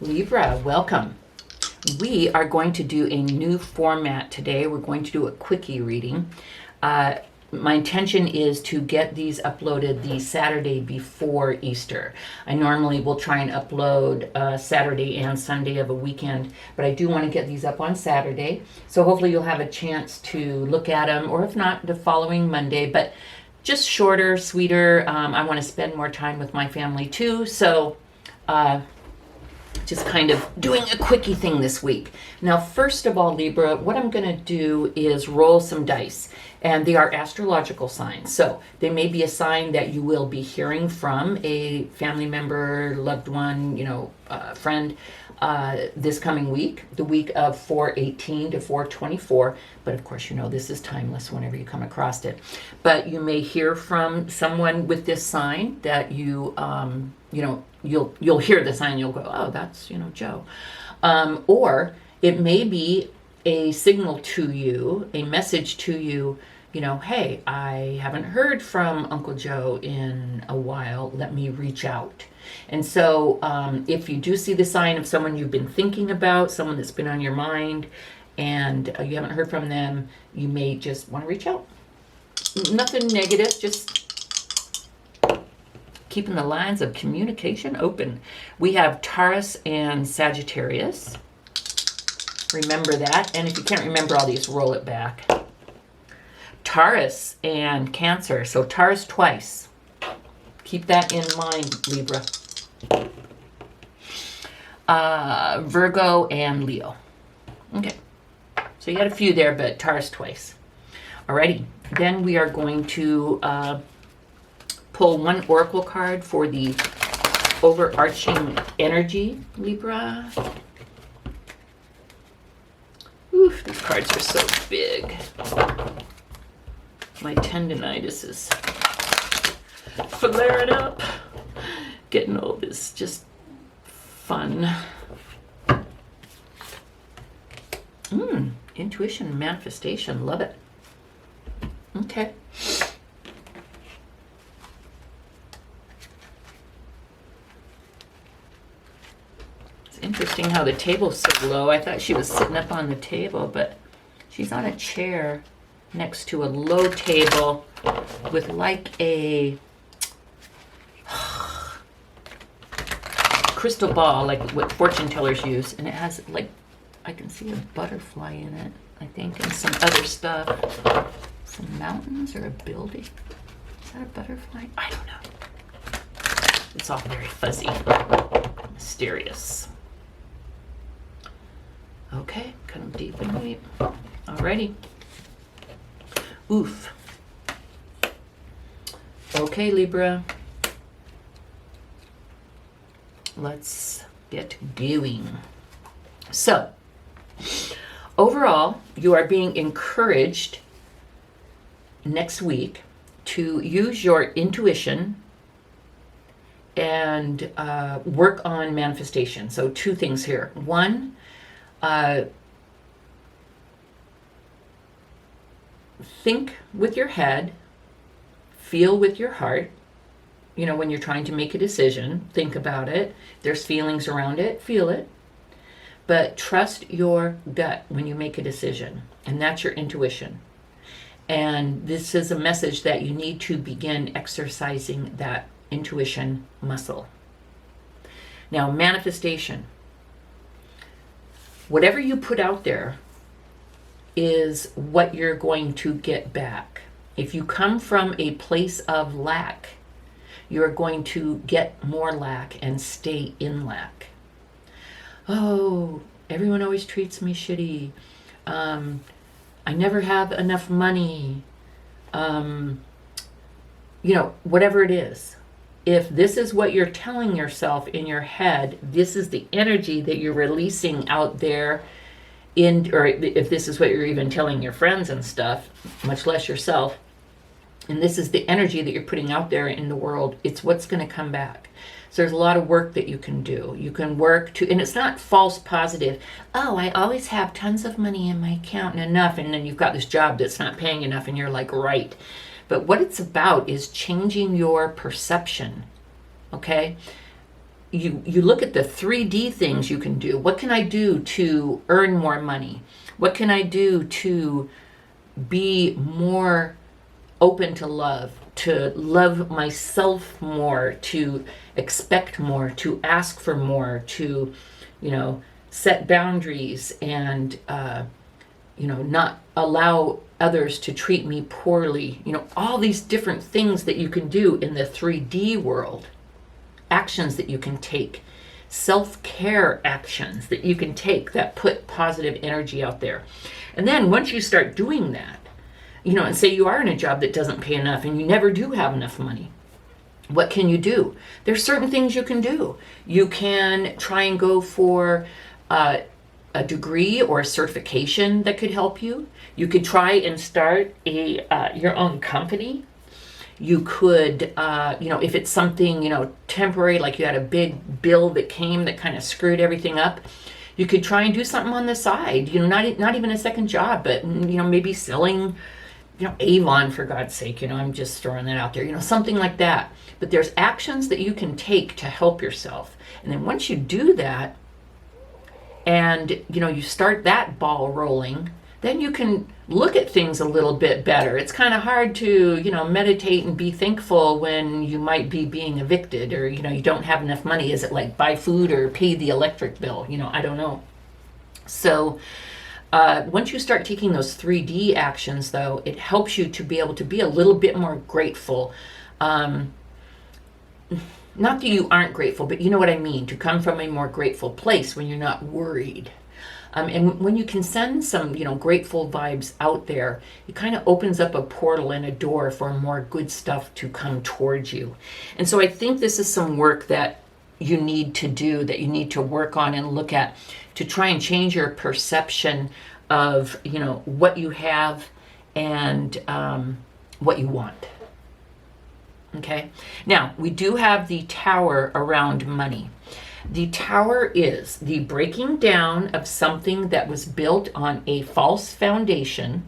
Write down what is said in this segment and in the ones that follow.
Libra, welcome. We are going to do a new format today. We're going to do a quickie reading. My intention is to get these uploaded the Saturday before Easter. I normally will try and upload Saturday and Sunday of a weekend, but I do want to get these up on Saturday. So hopefully you'll have a chance to look at them, or if not, the following Monday. But just shorter, sweeter. I want to spend more time with my family too. So just kind of doing a quickie thing this week. Now, first of all, Libra, what I'm going to do is roll some dice, and they are astrological signs. So they may be a sign that you will be hearing from a family member, loved one, friend, this coming week, the week of 4/18 to 4/24. But of course, this is timeless whenever you come across it. But you may hear from someone with this sign that you'll hear the sign, you'll go, oh, that's, Joe. Or it may be a signal to you, a message to you, hey, I haven't heard from Uncle Joe in a while. Let me reach out. And so if you do see the sign of someone you've been thinking about, someone that's been on your mind, and you haven't heard from them, you may just want to reach out. Nothing negative, just keeping the lines of communication open. We have Taurus and Sagittarius. Remember that. And if you can't remember all these, roll it back. Taurus and Cancer. So Taurus twice. Keep that in mind, Libra. Virgo and Leo. Okay. So you got a few there, but Taurus twice. Alrighty. Then we are going to pull one oracle card for the overarching energy, Libra. Oof, these cards are so big. My tendonitis is flaring up. Getting old is just fun. Intuition, manifestation, love it. Okay. Interesting how the table's so low. I thought she was sitting up on the table, but she's on a chair next to a low table with like a crystal ball, like what fortune tellers use, and it has like, I can see a butterfly in it, I think, and some other stuff. Some mountains or a building. Is that a butterfly? I don't know. It's all very fuzzy, mysterious. Okay, come deep and deep. Alrighty. Oof. Okay, Libra. Let's get going. So, overall, you are being encouraged next week to use your intuition and work on manifestation. So, two things here. One, think with your head, feel with your heart. When you're trying to make a decision, think about it. There's feelings around it, feel it. But trust your gut when you make a decision, and that's your intuition. And this is a message that you need to begin exercising that intuition muscle. Now, manifestation. Whatever you put out there is what you're going to get back. If you come from a place of lack, you're going to get more lack and stay in lack. Oh, everyone always treats me shitty. I never have enough money. Whatever it is. If this is what you're telling yourself in your head, this is the energy that you're releasing out there or if this is what you're even telling your friends and stuff, much less yourself, and this is the energy that you're putting out there in the world, it's what's going to come back. So there's a lot of work that you can do. You can work to, and it's not false positive. Oh, I always have tons of money in my account and enough, and then you've got this job that's not paying enough, and you're like, right. But what it's about is changing your perception, okay? you look at the 3D things you can do. What can I do to earn more money? What can I do to be more open to love myself more, to expect more, to ask for more, to, set boundaries and, not allow others to treat me poorly. All these different things that you can do in the 3D world, actions that you can take, self-care actions that you can take that put positive energy out there. And then once you start doing that, and say you are in a job that doesn't pay enough and you never do have enough money, what can you do? There's certain things you can do. You can try and go for a degree or a certification that could help you. You could try and start your own company. You could, if it's something, temporary, like you had a big bill that came that kind of screwed everything up, you could try and do something on the side, not even a second job, but, maybe selling, Avon, for God's sake, I'm just throwing that out there, something like that. But there's actions that you can take to help yourself. And then once you do that, and, you start that ball rolling, then you can look at things a little bit better. It's kind of hard to, meditate and be thankful when you might be being evicted or, you don't have enough money. Is it like buy food or pay the electric bill? I don't know. So once you start taking those 3D actions, though, it helps you to be able to be a little bit more grateful. Not that you aren't grateful, but you know what I mean, to come from a more grateful place when you're not worried. And when you can send some, grateful vibes out there, it kind of opens up a portal and a door for more good stuff to come towards you. And so I think this is some work that you need to do, that you need to work on and look at to try and change your perception of, what you have and what you want. Okay. Now, we do have the Tower around money. The Tower is the breaking down of something that was built on a false foundation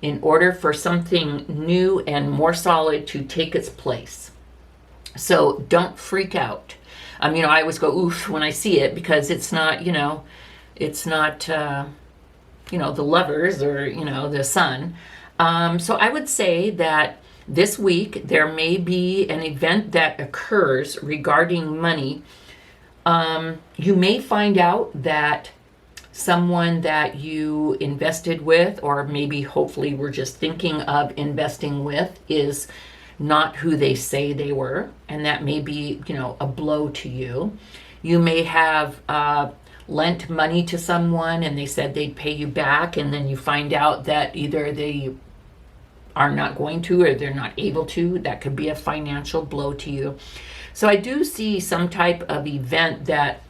in order for something new and more solid to take its place. So don't freak out. I always go oof when I see it, because it's not, the Lovers or, the Sun. So I would say that this week, there may be an event that occurs regarding money. You may find out that someone that you invested with, or maybe hopefully were just thinking of investing with, is not who they say they were. And that may be, a blow to you. You may have lent money to someone and they said they'd pay you back. And then you find out that either they are not going to or they're not able to. That could be a financial blow to you. So I do see some type of event that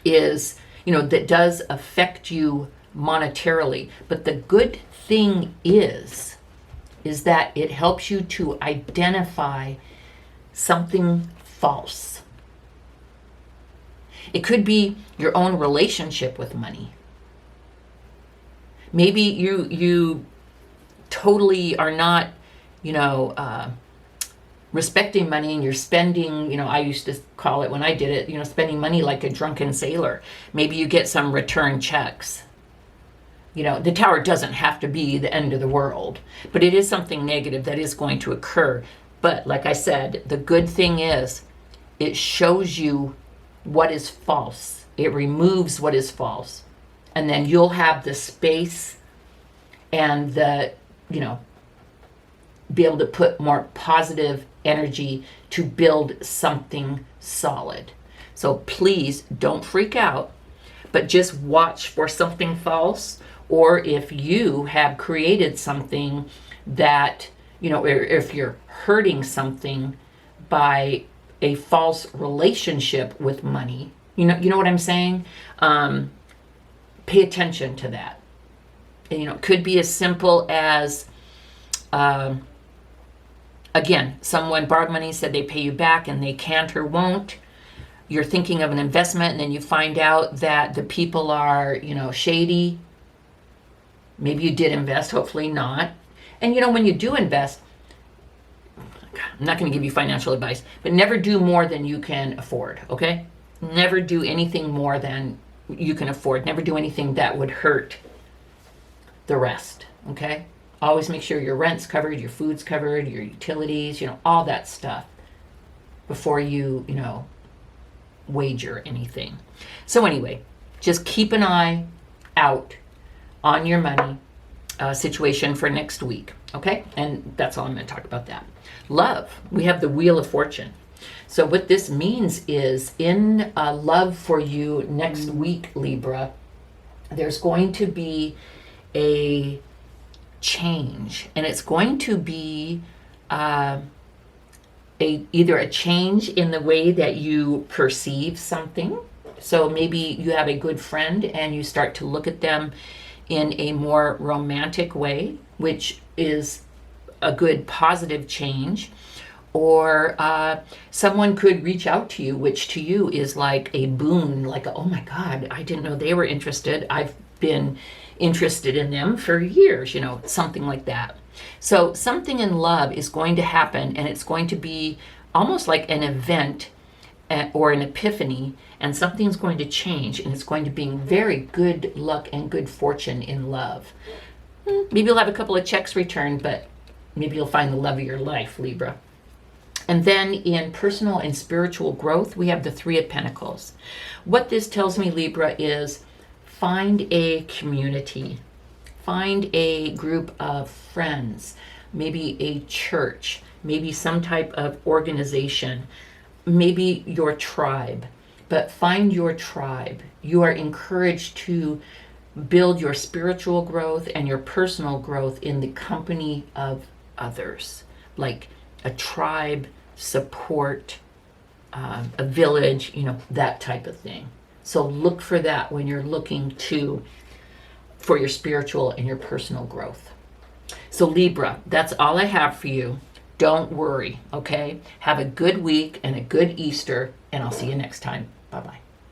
is, that does affect you monetarily. But the good thing is that it helps you to identify something false. It could be your own relationship with money. Maybe you totally are not, respecting money, and you're spending, I used to call it when I did it, spending money like a drunken sailor. Maybe you get some return checks. The Tower doesn't have to be the end of the world, but it is something negative that is going to occur. But like I said, the good thing is it shows you what is false. It removes what is false. And then you'll have the space and the, be able to put more positive energy to build something solid. So please don't freak out, but just watch for something false, or if you have created something that, or if you're hurting something by a false relationship with money, you know what I'm saying? Pay attention to that. And, it could be as simple as, again, someone borrowed money, said they pay you back, and they can't or won't. You're thinking of an investment, and then you find out that the people are, shady. Maybe you did invest, hopefully not. And, when you do invest, I'm not going to give you financial advice, but never do more than you can afford, okay? Never do anything more than you can afford. Never do anything that would hurt the rest, okay? Always make sure your rent's covered, your food's covered, your utilities, all that stuff before you, wager anything. So anyway, just keep an eye out on your money situation for next week, okay? And that's all I'm going to talk about that. Love, we have the Wheel of Fortune. So what this means is in love for you next week, Libra, there's going to be a change, and it's going to be either a change in the way that you perceive something. So maybe you have a good friend and you start to look at them in a more romantic way, which is a good positive change. Or someone could reach out to you, which to you is like a boon, like, oh my God, I didn't know they were interested. I've been interested in them for years, something like that. So something in love is going to happen, and it's going to be almost like an event or an epiphany, and something's going to change, and it's going to bring very good luck and good fortune in love. Maybe you'll have a couple of checks returned, but maybe you'll find the love of your life, Libra. And then in personal and spiritual growth, we have the Three of Pentacles. What this tells me, Libra, is find a community. Find a group of friends, maybe a church, maybe some type of organization, maybe your tribe. But find your tribe. You are encouraged to build your spiritual growth and your personal growth in the company of others, like a tribe, support, a village, that type of thing. So look for that when you're looking for your spiritual and your personal growth. So Libra, that's all I have for you. Don't worry, okay? Have a good week and a good Easter, and I'll see you next time. Bye-bye.